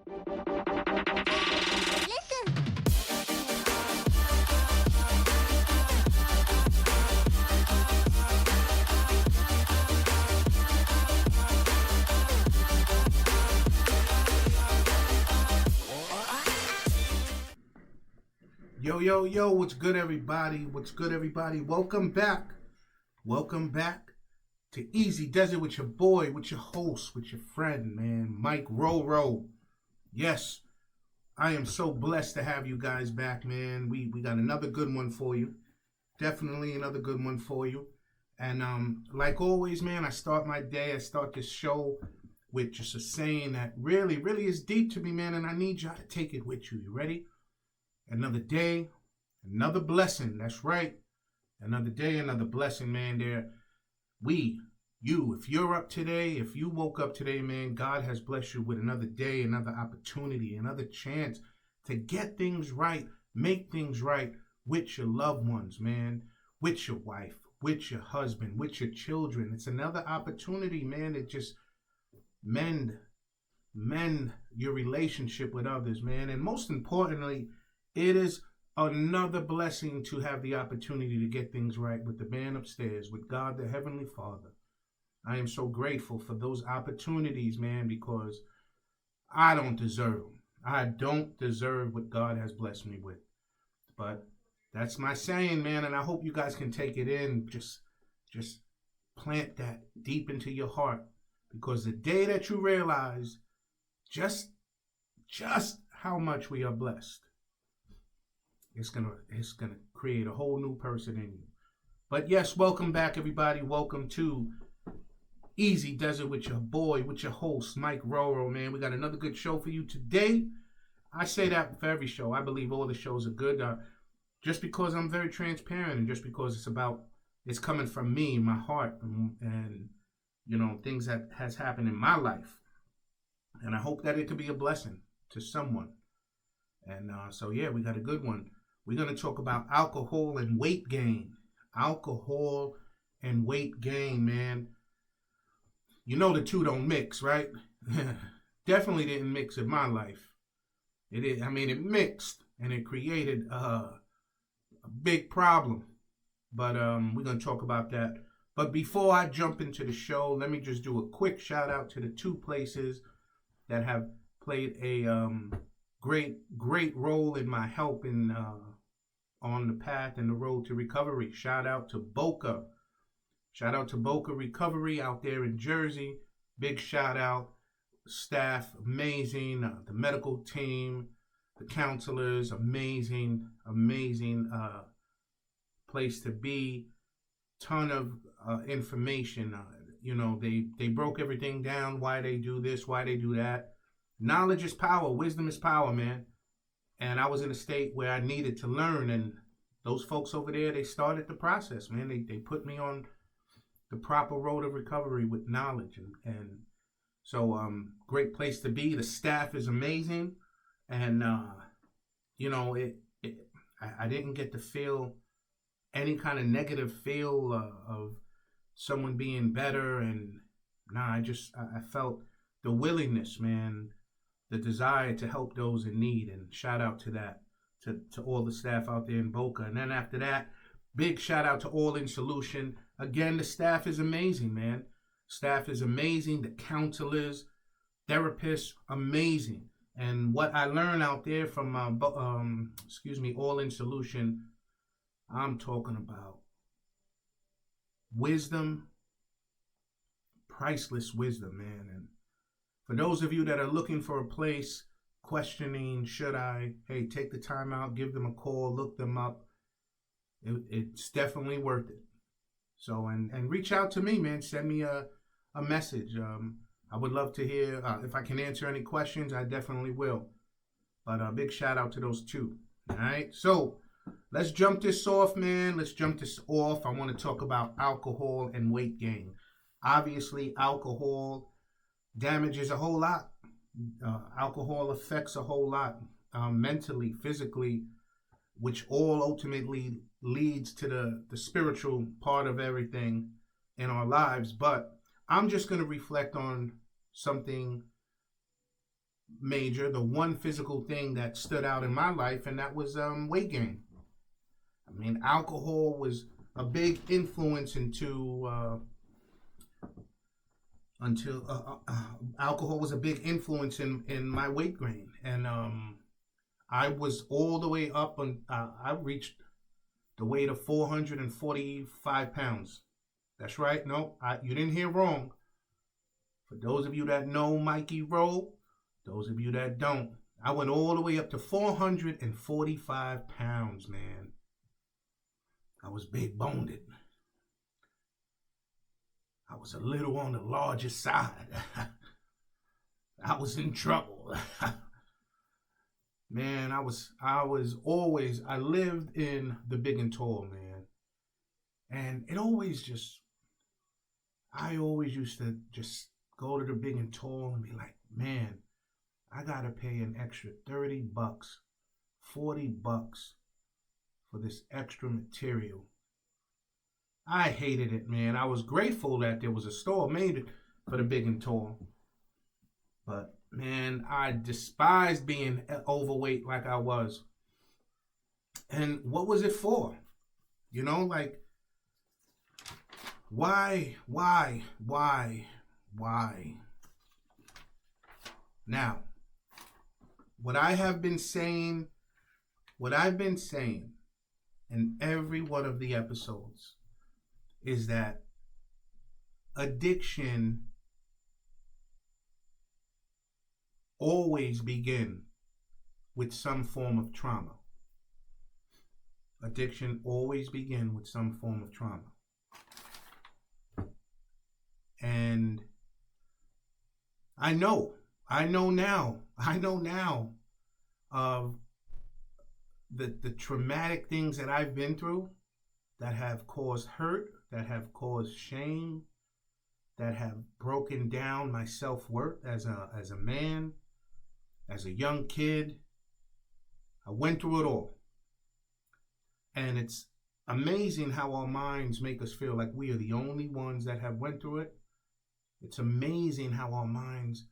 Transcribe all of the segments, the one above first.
Yo, yo, yo, what's good, everybody? What's good, everybody? Welcome back. Welcome back to Easy Desert with your boy, with your host, with your friend, man, Mike Roro. Yes, I am so blessed to have you guys back, man. We got another good one for you. Definitely another good one for you. And like always, man, I start this show with just a saying that really, really is deep to me, man, and I need y'all to take it with you. You ready? Another day, another blessing. That's right. Another day, another blessing, man. If you're up today, if you woke up today, man, God has blessed you with another day, another opportunity, another chance to get things right, make things right with your loved ones, man, with your wife, with your husband, with your children. It's another opportunity, man, to just mend your relationship with others, man. And most importantly, it is another blessing to have the opportunity to get things right with the man upstairs, with God, the Heavenly Father. I am so grateful for those opportunities, man, because I don't deserve them. I don't deserve what God has blessed me with. But that's my saying, man, and I hope you guys can take it in. Just plant that deep into your heart, because the day that you realize just how much we are blessed, it's gonna create a whole new person in you. But yes, welcome back, everybody. Welcome to Easy Desert with your boy, with your host, Mike Roro, man. We got another good show for you today. I say that for every show. I believe all the shows are good. Just because I'm very transparent, and just because it's coming from me, my heart, and things that has happened in my life. And I hope that it could be a blessing to someone. And so yeah, we got a good one. We're going to talk about alcohol and weight gain. Alcohol and weight gain, man. You know the two don't mix, right? Definitely didn't mix in my life. It mixed, and it created a big problem. But we're going to talk about that. But before I jump into the show, let me just do a quick shout out to the two places that have played a great role in my help in on the path and the road to recovery. Shout out to Boca. Shout out to Boca Recovery out there in Jersey. Big shout out. Staff, amazing. The medical team, the counselors, amazing place to be. Ton of information. They broke everything down, why they do this, why they do that. Knowledge is power. Wisdom is power, man. And I was in a state where I needed to learn. And those folks over there, they started the process, man. They put me on the proper road of recovery with knowledge. And so great place to be. The staff is amazing. And, I didn't get to feel any kind of negative feel of someone being better. And I felt the willingness, man, the desire to help those in need. And shout out to that, to all the staff out there in Boca. And then after that, big shout out to All in Solution. Again, the staff is amazing, man. Staff is amazing. The counselors, therapists, amazing. And what I learned out there from All in Solution, I'm talking about wisdom, priceless wisdom, man. And for those of you that are looking for a place, questioning, should I, hey, take the time out, give them a call, look them up. It's definitely worth it. So, and reach out to me, man. Send me a message. I would love to hear, if I can answer any questions, I definitely will. But a big shout out to those two. All right. So let's jump this off, man. I want to talk about alcohol and weight gain. Obviously, alcohol damages a whole lot. Alcohol affects a whole lot, mentally, physically, which all ultimately leads to the spiritual part of everything in our lives. But I'm just going to reflect on something major, the one physical thing that stood out in my life, and that was weight gain. I mean, alcohol was a big influence until alcohol was a big influence in my weight gain, and I was all the way up, and I reached the weight of 445 pounds. That's right. No, you didn't hear wrong. For those of you that know Mikey Rowe, those of you that don't, I went all the way up to 445 pounds, man. I was big boned. I was a little on the larger side. I was in trouble. Man, I lived in the big and tall, man. And I always used to just go to the big and tall and be like, man, I gotta pay an extra $30, $40 for this extra material. I hated it, man. I was grateful that there was a store made for the big and tall. But, man, I despised being overweight like I was. And what was it for? You know, like, why? Now, what I've been saying in every one of the episodes is that addiction always begins with some form of trauma. Addiction always begins with some form of trauma. And I know now of the traumatic things that I've been through that have caused hurt, that have caused shame, that have broken down my self-worth as a man, as a young kid. I went through it all. And it's amazing how our minds make us feel like we are the only ones that have went through it. It's amazing how our minds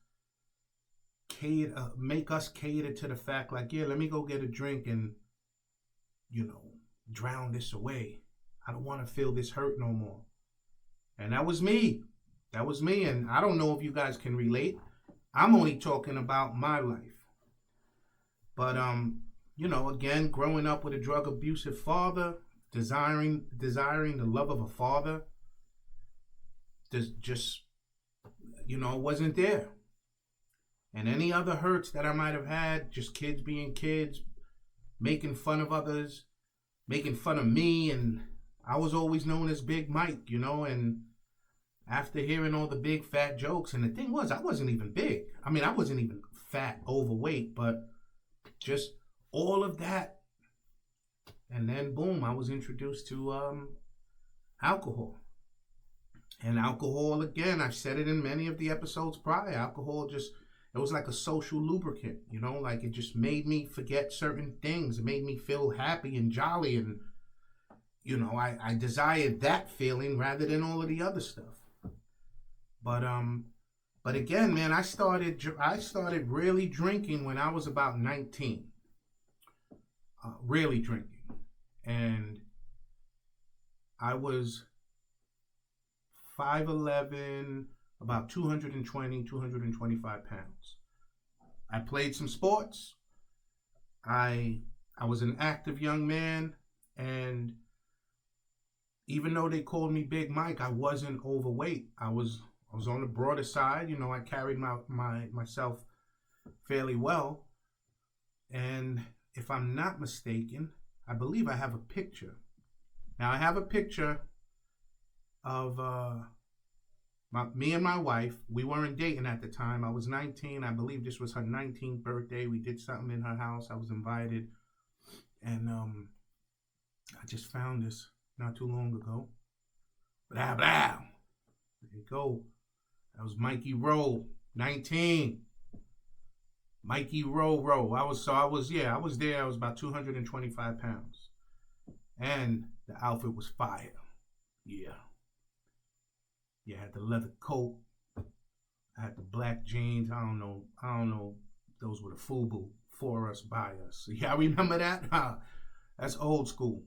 make us cater to the fact like, yeah, let me go get a drink and, drown this away. I don't want to feel this hurt no more. And that was me. And I don't know if you guys can relate. I'm only talking about my life. But, again, growing up with a drug abusive father, desiring the love of a father, just wasn't there. And any other hurts that I might have had, just kids being kids, making fun of others, making fun of me, and I was always known as Big Mike, and after hearing all the big fat jokes, and the thing was, I wasn't even big. I mean, I wasn't even fat, overweight, but just all of that. And then, boom, I was introduced to alcohol. And alcohol, again, I've said it in many of the episodes prior, alcohol it was like a social lubricant, like it just made me forget certain things. It made me feel happy and jolly. And, I desired that feeling rather than all of the other stuff. But again, man, I started really drinking when I was about 19. Really drinking. And I was 5'11", about 220, 225 pounds. I played some sports. I was an active young man, and even though they called me Big Mike, I wasn't overweight. I was on the broader side. I carried myself fairly well. And if I'm not mistaken, I believe I have a picture. Now, I have a picture of me and my wife. We weren't dating at the time. I was 19. I believe this was her 19th birthday. We did something in her house. I was invited. And I just found this not too long ago. Blah, blah. There you go. That was Mikey Rowe, 19. Mikey Roro. I was there. I was about 225 pounds. And the outfit was fire. Yeah. I had the leather coat. I had the black jeans. I don't know Those were the FUBU, for us, by us. Yeah, I remember that? That's old school.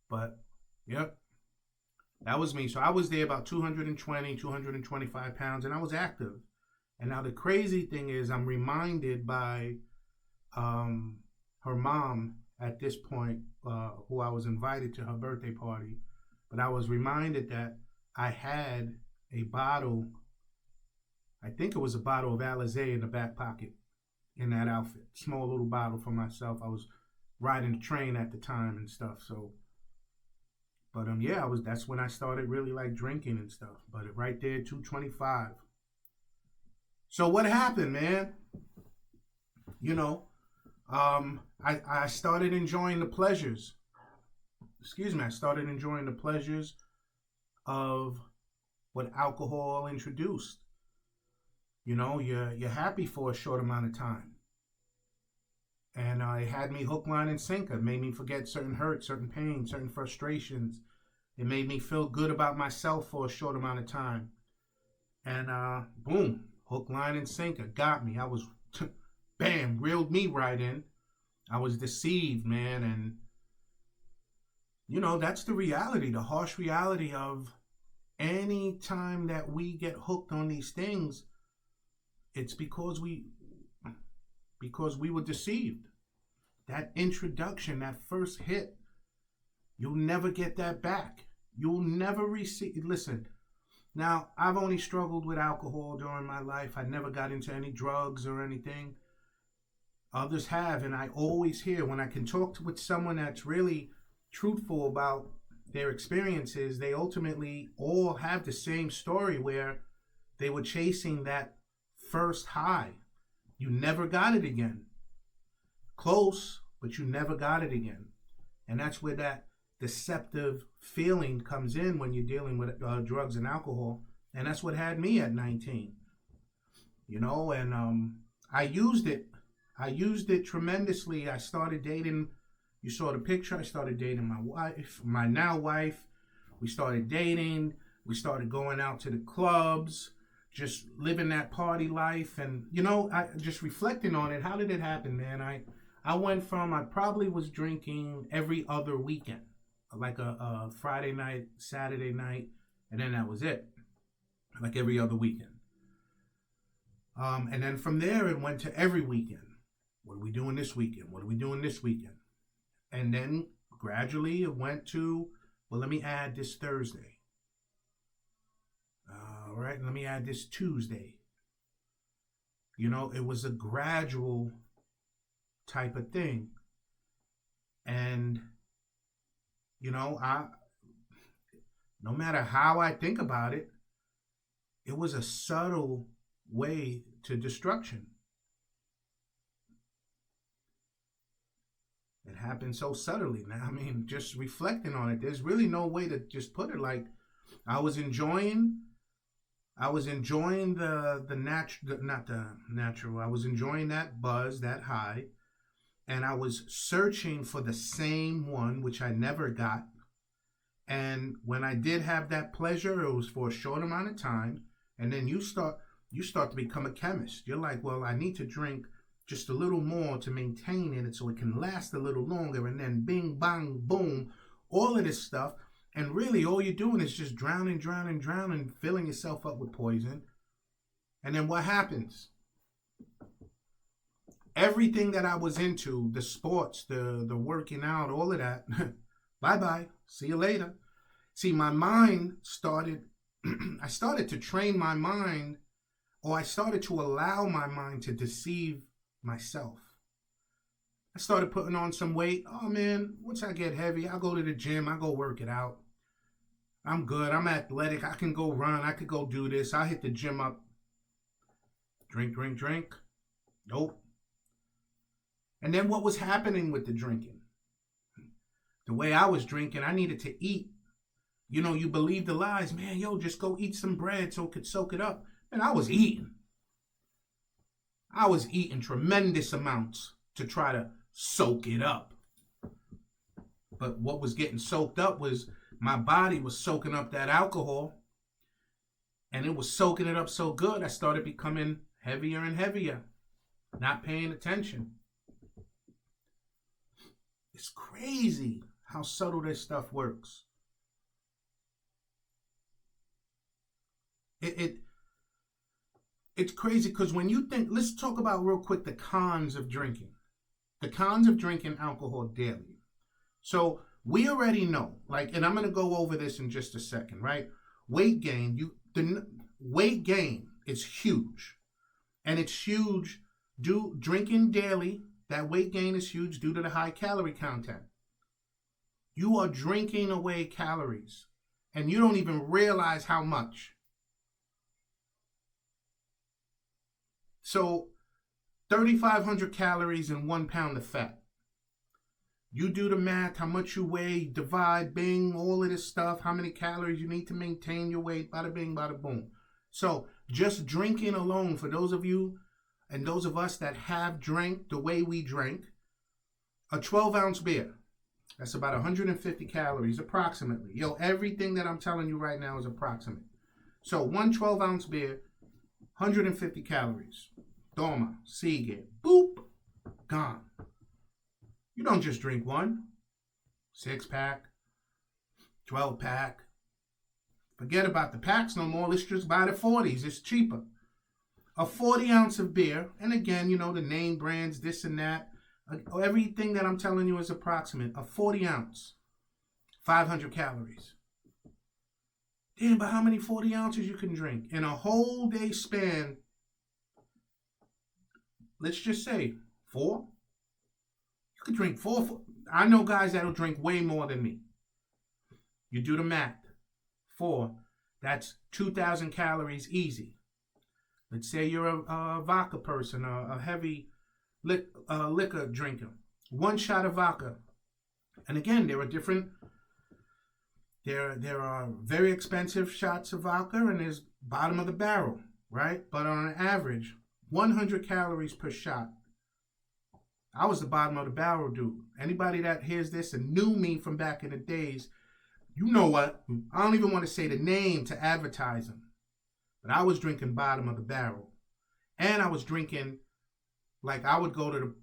But, yep, that was me. So I was there about 220, 225 pounds, and I was active. And now the crazy thing is I'm reminded by her mom at this point, who I was invited to her birthday party. But I was reminded that I had a bottle, I think it was a bottle of Alizé in the back pocket in that outfit. Small little bottle for myself. I was riding the train at the time and stuff. So, but yeah, that's when I started really like drinking and stuff. But right there, 225. So what happened, man? You know, I started enjoying the pleasures. I started enjoying the pleasures of what alcohol introduced. You know, you're happy for a short amount of time. And it had me hook, line, and sinker. It made me forget certain hurts, certain pains, certain frustrations. It made me feel good about myself for a short amount of time. And boom, hook, line, and sinker. Got me. I was, bam, reeled me right in. I was deceived, man. And, you know, that's the reality, the harsh reality of any time that we get hooked on these things, it's because we were deceived. That introduction, that first hit, you'll never get that back. You'll never receive. Listen, now I've only struggled with alcohol during my life. I never got into any drugs or anything. Others have, and I always hear when I can talk with someone that's really truthful about their experiences, they ultimately all have the same story where they were chasing that first high. You never got it again. Close, but you never got it again. And that's where that deceptive feeling comes in when you're dealing with drugs and alcohol. And that's what had me at 19. You know, and I used it. I used it tremendously. I started dating. You saw the picture. I started dating my wife, my now wife. We started dating. We started going out to the clubs, just living that party life. And, you know, I just reflecting on it. How did it happen, man? I went from, I probably was drinking every other weekend, like a Friday night, Saturday night, and then that was it, like every other weekend. And then from there, it went to every weekend. What are we doing this weekend? What are we doing this weekend? And then gradually it went to, well, let me add this Thursday. All right, let me add this Tuesday. You know, it was a gradual type of thing. And, you know, no matter how I think about it, it was a subtle way to destruction. It happened so subtly. Now, I mean, just reflecting on it, there's really no way to just put it. Like, I was enjoying the natural. I was enjoying that buzz, that high, and I was searching for the same one, which I never got. And when I did have that pleasure, it was for a short amount of time. And then you start to become a chemist. You're like, well, I need to drink just a little more to maintain it so it can last a little longer. And then bing, bang, boom, all of this stuff. And really all you're doing is just drowning, filling yourself up with poison. And then what happens? Everything that I was into, the sports, the working out, all of that, bye-bye, see you later. See, my mind started, I started to train my mind, or I started to allow my mind to deceive myself. I started putting on some weight. Oh man, once I get heavy, I'll go to the gym, I'll go work it out. I'm good, I'm athletic, I can go run, I could go do this, I'll hit the gym up. Drink. Nope. And then what was happening with the drinking? The way I was drinking, I needed to eat. You know, you believe the lies. Man, yo, just go eat some bread so it could soak it up. And I was eating. I was eating tremendous amounts to try to soak it up. But what was getting soaked up was my body was soaking up that alcohol. And it was soaking it up so good, I started becoming heavier and heavier. not paying attention. It's crazy how subtle this stuff works. It's crazy because when you think, let's talk about real quick the cons of drinking. The cons of drinking alcohol daily. So we already know, like, and I'm going to go over this in just a second, right? Weight gain, the weight gain is huge. And it's huge drinking daily. That weight gain is huge due to the high calorie content. You are drinking away calories and you don't even realize how much. So 3,500 calories and 1 pound of fat. You do the math, how much you weigh, divide, bing, all of this stuff, how many calories you need to maintain your weight, bada bing, bada boom. So just drinking alone, for those of you and those of us that have drank the way we drank, a 12-ounce beer, that's about 150 calories approximately. Yo, everything that I'm telling you right now is approximate. So one 12-ounce beer, 150 calories. Toma, sigue, boop, gone. You don't just drink one. 6-pack, 12-pack. Forget about the packs no more. Let's just buy the 40s. It's cheaper. A 40-ounce of beer, and again, you know, the name brands, this and that. Everything that I'm telling you is approximate. A 40-ounce, 500 calories. Damn, but how many 40 ounces you can drink? In a whole day span, let's just say 4. You could drink 4. I know guys that'll drink way more than me. You do the math. 4, that's 2,000 calories easy. Let's say you're a vodka person, a heavy liquor drinker. 1 shot of vodka. And again, there are different... There are very expensive shots of vodka and there's bottom of the barrel, right? But on an average, 100 calories per shot. I was the bottom of the barrel dude. Anybody that hears this and knew me from back in the days, you know what? I don't even want to say the name to advertise them. But I was drinking bottom of the barrel. And I was drinking, like I would go to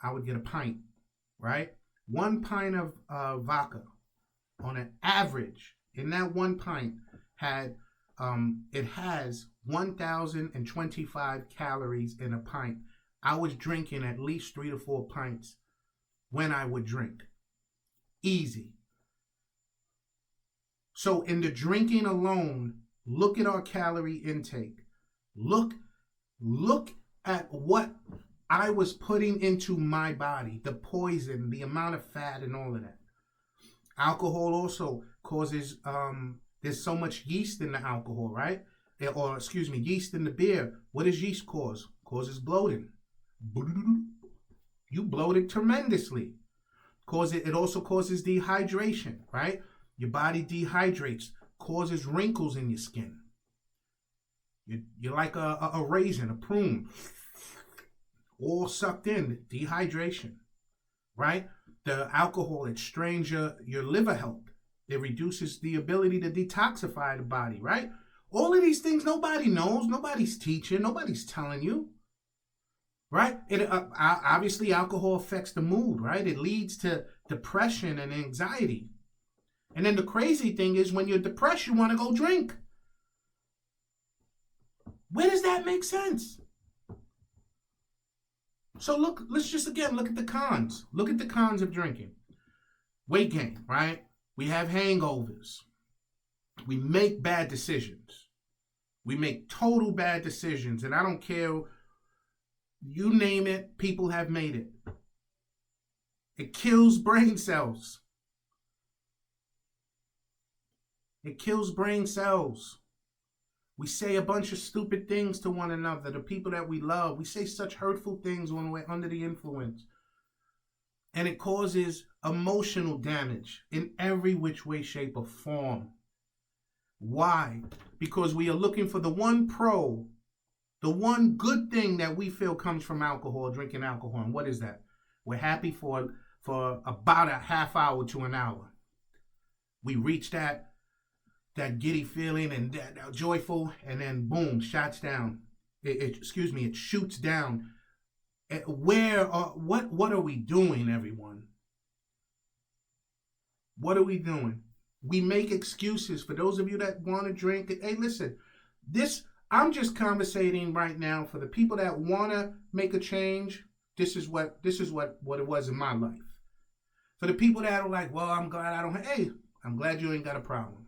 I would get a pint, right? 1 pint of vodka. On an average, in that 1 pint, it has 1,025 calories in a pint. I was drinking at least 3 to 4 pints when I would drink. Easy. So in the drinking alone, look at our calorie intake. Look at what I was putting into my body, the poison, the amount of fat and all of that. Alcohol also causes, there's so much yeast in the alcohol, right? Or, excuse me, yeast in the beer. What does yeast cause? Causes bloating. You bloated tremendously. It also causes dehydration, right? Your body dehydrates, causes wrinkles in your skin. You're like a raisin, a prune, all sucked in, dehydration, right? The alcohol, it strains your liver health. It reduces the ability to detoxify the body, right? All of these things nobody knows, nobody's teaching, nobody's telling you, right? Obviously, alcohol affects the mood, right? It leads to depression and anxiety. And then the crazy thing is when you're depressed, you want to go drink. Where does that make sense? So let's just again look at the cons. Look at the cons of drinking. Weight gain, right? We have hangovers. We make bad decisions. We make total bad decisions. And I don't care, you name it, people have made it. It kills brain cells. It kills brain cells. We say a bunch of stupid things to one another, the people that we love. We say such hurtful things when we're under the influence. And it causes emotional damage in every which way, shape, or form. Why? Because we are looking for the one good thing that we feel comes from alcohol, drinking alcohol. And what is that? We're happy for about a half hour to an hour. We reach that giddy feeling and that joyful, and then boom, shots down. It shoots down What are we doing, everyone? What are we doing? We make excuses for those of you that want to drink. Hey, listen, I'm just conversating right now for the people that want to make a change. This is what it was in my life. For the people that are like, well, I'm glad I don't. Hey, I'm glad you ain't got a problem.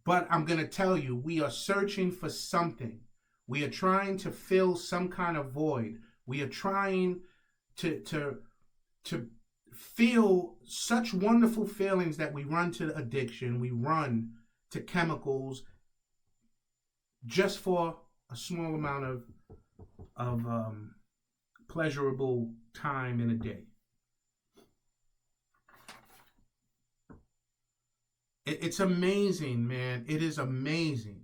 But I'm gonna tell you, we are searching for something. We are trying to fill some kind of void. We are trying to feel such wonderful feelings that we run to addiction. We run to chemicals just for a small amount of pleasurable time in a day. It's amazing, man. It is amazing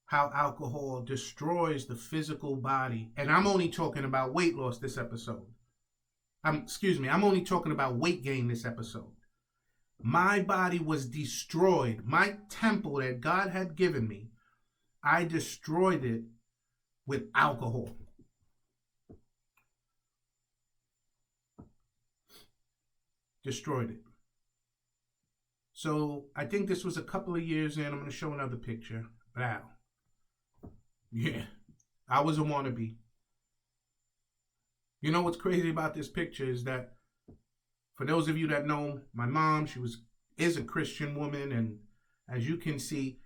how alcohol destroys the physical body. And I'm only talking about weight loss this episode. I'm only talking about weight gain this episode. My body was destroyed. My temple that God had given me, I destroyed it with alcohol. Destroyed it. So I think this was a couple of years in. I'm going to show another picture. Wow. Yeah, I was a wannabe. You know what's crazy about this picture is that for those of you that know my mom, is a Christian woman, and as you can see,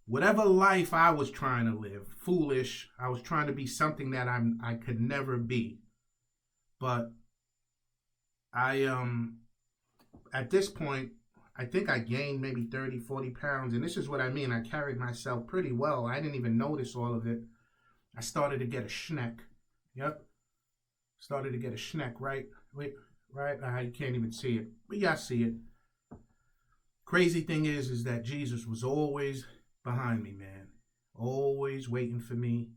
whatever life I was trying to live, foolish, I was trying to be something that I could never be. But I at this point, I think I gained maybe 30, 40 pounds. And this is what I mean. I carried myself pretty well. I didn't even notice all of it. I started to get a schneck. Yep. Started to get a schneck, right? Wait, right? You can't even see it. But yeah, I see it. Crazy thing is that Jesus was always behind me, man. Always waiting for me.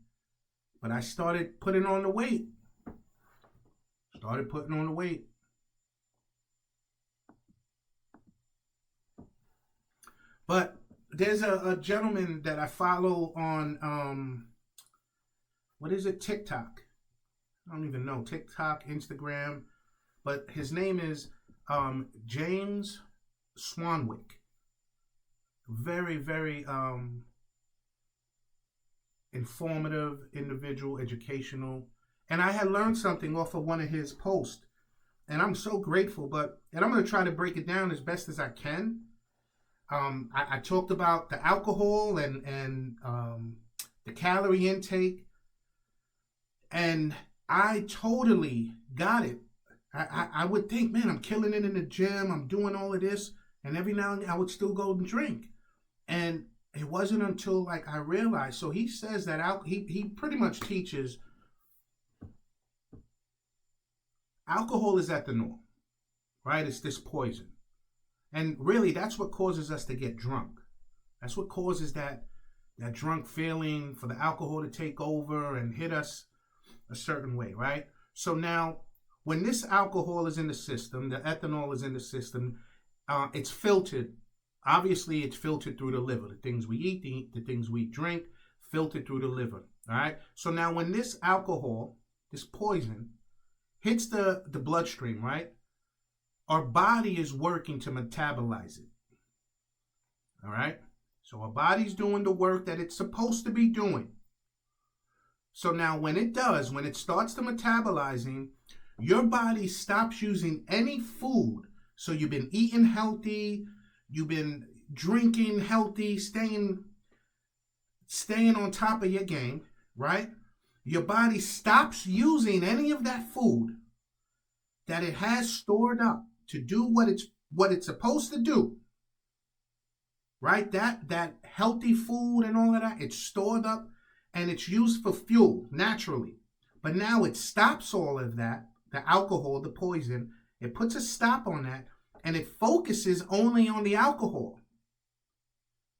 But I started putting on the weight. But there's a gentleman that I follow on, what is it, TikTok. I don't even know, TikTok, Instagram. But his name is James Swanwick. Very, very informative individual, educational. And I had learned something off of one of his posts. And I'm so grateful. And I'm going to try to break it down as best as I can. I talked about the alcohol and the calorie intake, and I totally got it. I would think, man, I'm killing it in the gym, I'm doing all of this, and every now and then I would still go and drink. And it wasn't until like I realized, so he says that he pretty much teaches alcohol is ethanol, right? It's this poison. And really, that's what causes us to get drunk. That's what causes that drunk feeling, for the alcohol to take over and hit us a certain way, right? So now, when this alcohol is in the system, the ethanol is in the system, it's filtered. Obviously, it's filtered through the liver. The things we eat, the things we drink, filtered through the liver, all right? So now when this alcohol, this poison, hits the bloodstream, right? Our body is working to metabolize it. All right? So our body's doing the work that it's supposed to be doing. So now when it starts to metabolizing, your body stops using any food. So you've been eating healthy, you've been drinking healthy, staying on top of your game, right? Your body stops using any of that food that it has stored up to do what it's supposed to do, right? That healthy food and all of that, it's stored up and it's used for fuel naturally. But now it stops all of that, the alcohol, the poison, it puts a stop on that, and it focuses only on the alcohol,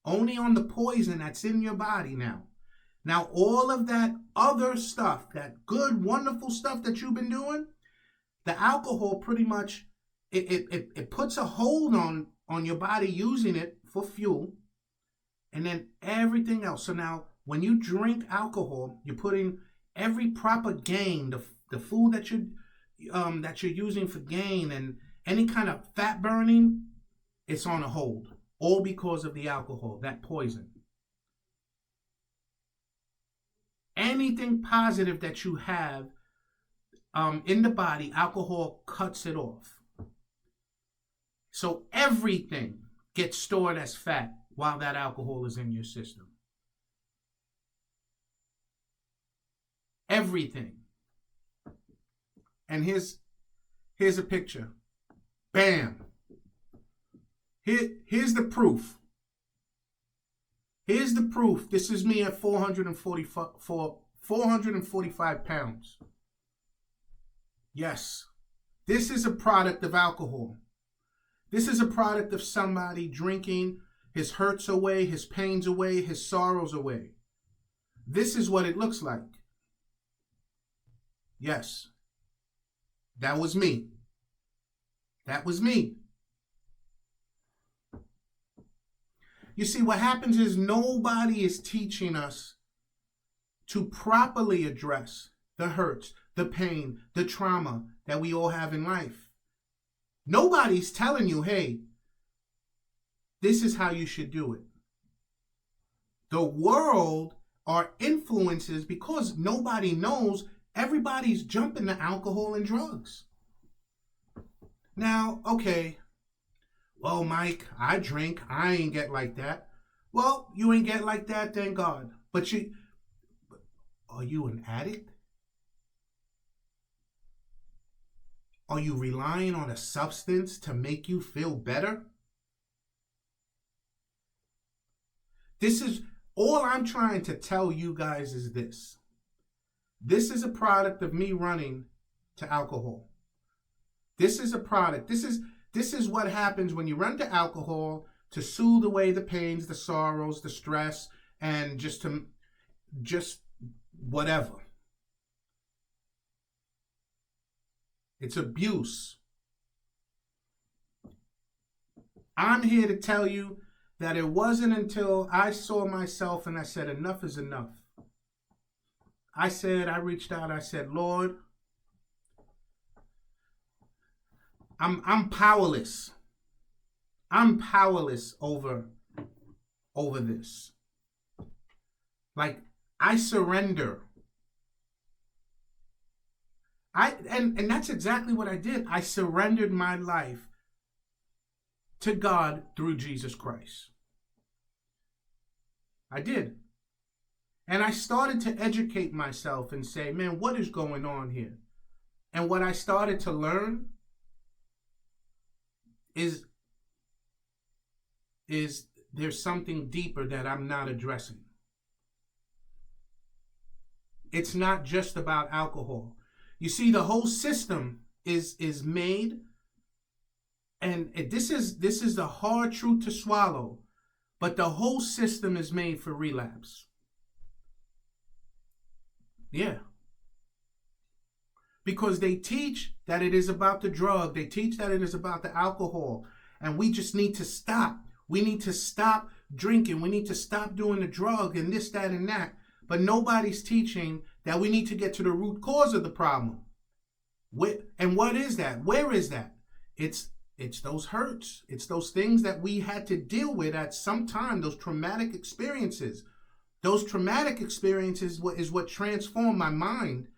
only on the poison that's in your body now. Now all of that other stuff, that good, wonderful stuff that you've been doing, the alcohol pretty much, it puts a hold on your body using it for fuel, and then everything else. So now when you drink alcohol, you're putting every proper gain, the food that you're using for gain and any kind of fat burning, it's on a hold. All because of the alcohol, that poison. Anything positive that you have in the body, alcohol cuts it off. So everything gets stored as fat while that alcohol is in your system. Everything. And here's a picture. Bam. Here's the proof. Here's the proof. This is me at 445 pounds. Yes. This is a product of alcohol. This is a product of somebody drinking his hurts away, his pains away, his sorrows away. This is what it looks like. Yes. That was me. That was me. You see, what happens is nobody is teaching us to properly address the hurts, the pain, the trauma that we all have in life. Nobody's telling you, hey, this is how you should do it. The world, our influences, because nobody knows, everybody's jumping to alcohol and drugs. Now, okay, well, Mike, I drink. I ain't get like that. Well, you ain't get like that, thank God. But are you an addict? Are you relying on a substance to make you feel better? This is all I'm trying to tell you guys is this. This is a product of me running to alcohol. This is a product. This is what happens when you run to alcohol to soothe away the pains, the sorrows, the stress, and just whatever. It's abuse. I'm here to tell you that it wasn't until I saw myself and I said, enough is enough. I reached out, I said, Lord, I'm powerless. I'm powerless over this. Like, I surrender. And that's exactly what I did. I surrendered my life to God through Jesus Christ. I did. And I started to educate myself and say, man, what is going on here? And what I started to learn is there's something deeper that I'm not addressing. It's not just about alcohol. You see, the whole system is made, and this is the hard truth to swallow, but the whole system is made for relapse. Yeah. Because they teach that it is about the drug. They teach that it is about the alcohol. And we just need to stop. We need to stop drinking. We need to stop doing the drug and this, that, and that. But nobody's teaching that we need to get to the root cause of the problem. And what is that? Where is that? It's those hurts. It's those things that we had to deal with at some time, those traumatic experiences. Those traumatic experiences is what transformed my mind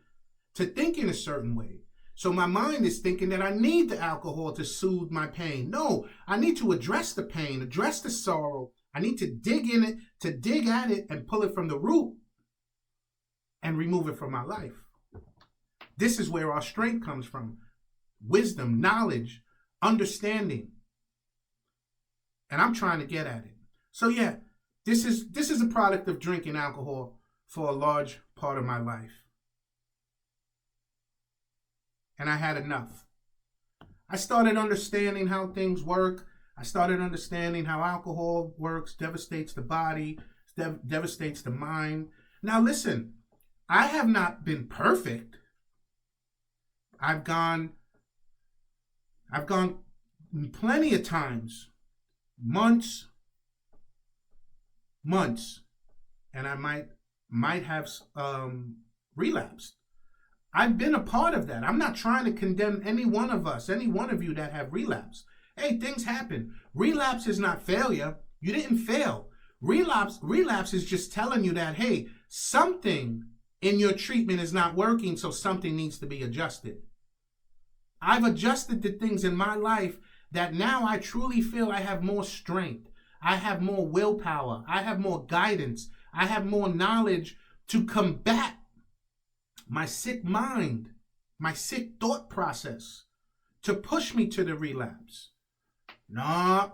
to think in a certain way. So my mind is thinking that I need the alcohol to soothe my pain. No, I need to address the pain, address the sorrow. I need to dig in it, to dig at it and pull it from the root and remove it from my life. This is where our strength comes from. Wisdom, knowledge, understanding. And I'm trying to get at it. So yeah, this is a product of drinking alcohol for a large part of my life. And I had enough. I started understanding how things work. I started understanding how alcohol works, devastates the body, devastates the mind. Now listen, I have not been perfect. I've gone plenty of times, months, and I might have relapsed. I've been a part of that. I'm not trying to condemn any one of us, any one of you that have relapsed. Hey, things happen. Relapse is not failure. You didn't fail. Relapse is just telling you that, hey, something in your treatment is not working, so something needs to be adjusted. I've adjusted the things in my life that now I truly feel I have more strength. I have more willpower. I have more guidance. I have more knowledge to combat my sick mind, my sick thought process, to push me to the relapse. Nah,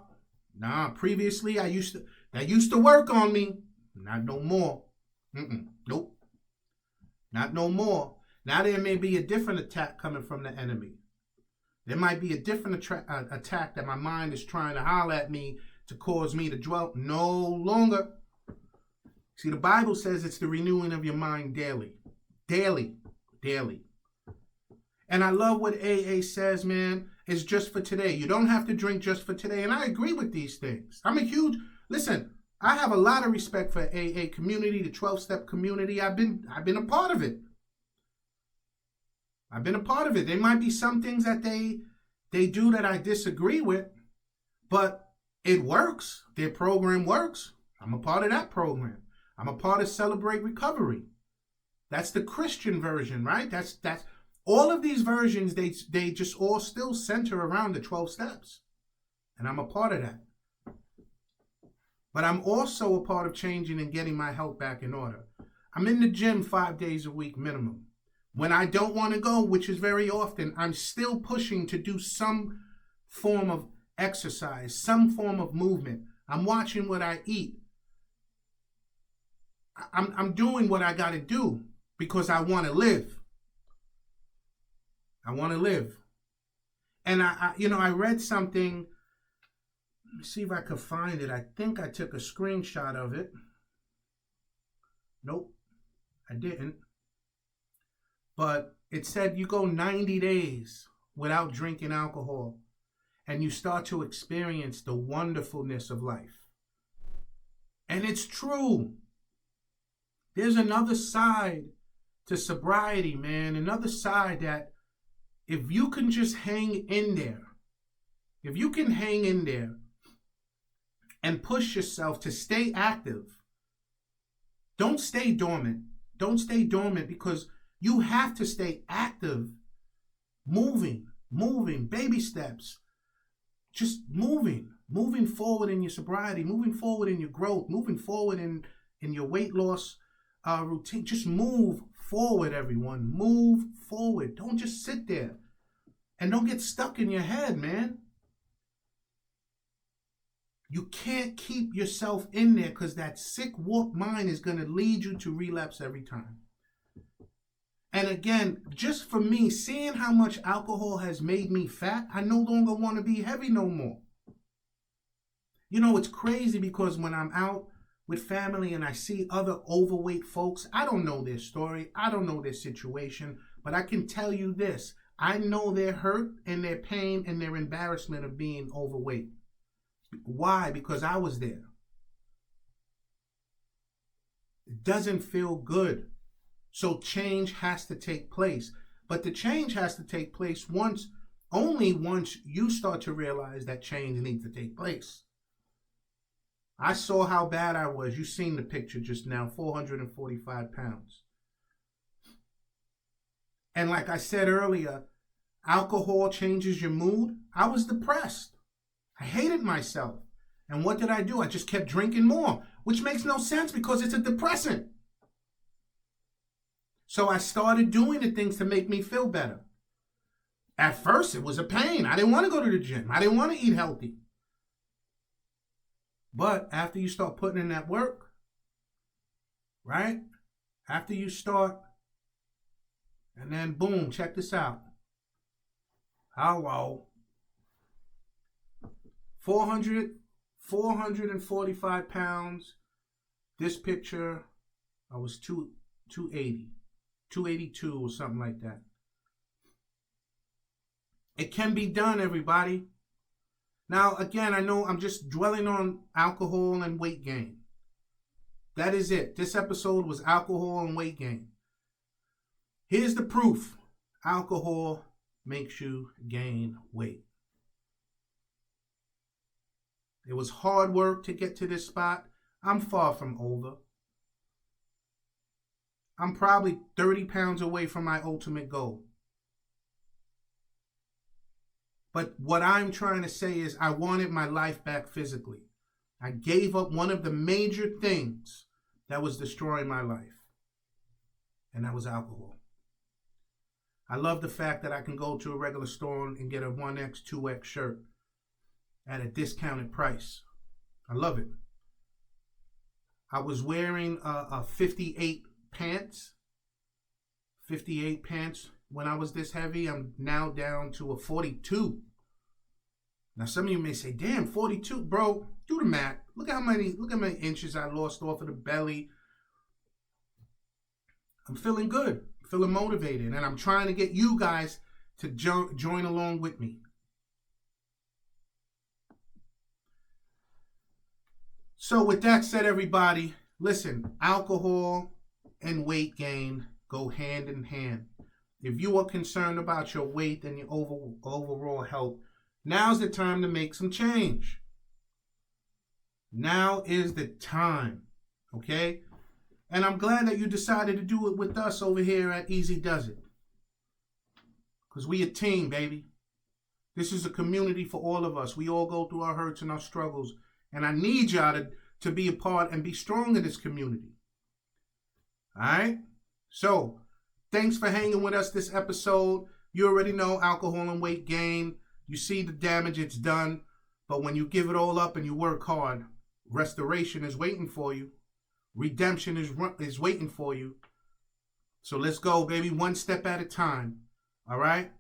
previously that used to work on me. Not no more. Nope. Not no more. Now there may be a different attack coming from the enemy. There might be a different attack that my mind is trying to holler at me to cause me to dwell. No longer. See, the Bible says it's the renewing of your mind daily. Daily. And I love what AA says, man. It's just for today. You don't have to drink just for today. And I agree with these things. Listen, I have a lot of respect for AA community, the 12-step community. I've been a part of it. There might be some things that they do that I disagree with, but it works. Their program works. I'm a part of that program. I'm a part of Celebrate Recovery. That's the Christian version, right? That's all of these versions, they just all still center around the 12 steps. And I'm a part of that. But I'm also a part of changing and getting my health back in order. I'm in the gym 5 days a week minimum. When I don't want to go, which is very often, I'm still pushing to do some form of exercise, some form of movement. I'm watching what I eat. I'm doing what I got to do because I want to live. And I read something. Let me see if I could find it. I think I took a screenshot of it. Nope, I didn't. But it said you go 90 days without drinking alcohol and you start to experience the wonderfulness of life. And it's true. There's another side to sobriety, man. Another side that if you can just hang in there, and push yourself to stay active, don't stay dormant. Don't stay dormant because you have to stay active, moving, baby steps, just moving forward in your sobriety, moving forward in your growth, moving forward in your weight loss routine. Just move forward, everyone. Move forward. Don't just sit there and don't get stuck in your head, man. You can't keep yourself in there because that sick, warped mind is going to lead you to relapse every time. And again, just for me, seeing how much alcohol has made me fat, I no longer want to be heavy no more. You know, it's crazy because when I'm out with family and I see other overweight folks, I don't know their story, I don't know their situation, but I can tell you this. I know their hurt and their pain and their embarrassment of being overweight. Why? Because I was there. It doesn't feel good. So change has to take place. But the change has to take place only once you start to realize that change needs to take place. I saw how bad I was. You seen the picture just now, 445 pounds. And like I said earlier, alcohol changes your mood. I was depressed. I hated myself. And what did I do? I just kept drinking more, which makes no sense because it's a depressant. So I started doing the things to make me feel better. At first, it was a pain. I didn't want to go to the gym. I didn't want to eat healthy. But after you start putting in that work, right? After you start, and then boom, check this out. Hello. 445 pounds. This picture, I was 280. 282 or something like that. It can be done, everybody. Now, again, I know I'm just dwelling on alcohol and weight gain. That is it. This episode was alcohol and weight gain. Here's the proof. Alcohol makes you gain weight. It was hard work to get to this spot. I'm far from over. I'm probably 30 pounds away from my ultimate goal. But what I'm trying to say is I wanted my life back physically. I gave up one of the major things that was destroying my life, and that was alcohol. I love the fact that I can go to a regular store and get a 1X, 2X shirt at a discounted price. I love it. I was wearing a 58 pants. 58 pants when I was this heavy. I'm now down to a 42. Now some of you may say, damn, 42, bro, do the math. Look how many inches I lost off of the belly. I'm feeling good, feeling motivated, and I'm trying to get you guys to join along with me. So with that said, everybody, listen, alcohol and weight gain go hand in hand. If you are concerned about your weight and your overall health, now's the time to make some change. Now is the time, okay? And I'm glad that you decided to do it with us over here at Easy Does It. Because we a team, baby. This is a community for all of us. We all go through our hurts and our struggles. And I need y'all to be a part and be strong in this community. All right? So, thanks for hanging with us this episode. You already know alcohol and weight gain. You see the damage it's done. But when you give it all up and you work hard, restoration is waiting for you. Redemption is waiting for you. So let's go, baby, one step at a time. All right?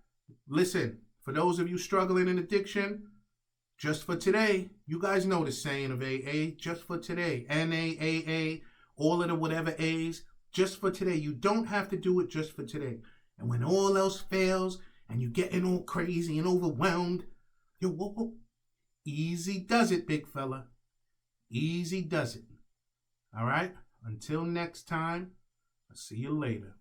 Listen, for those of you struggling in addiction, just for today, you guys know the saying of AA, just for today. NAAA, all of the whatever A's, just for today. You don't have to do it just for today. And when all else fails and you're getting all crazy and overwhelmed, whoa. Easy does it, big fella. Easy does it. All right? Until next time, I'll see you later.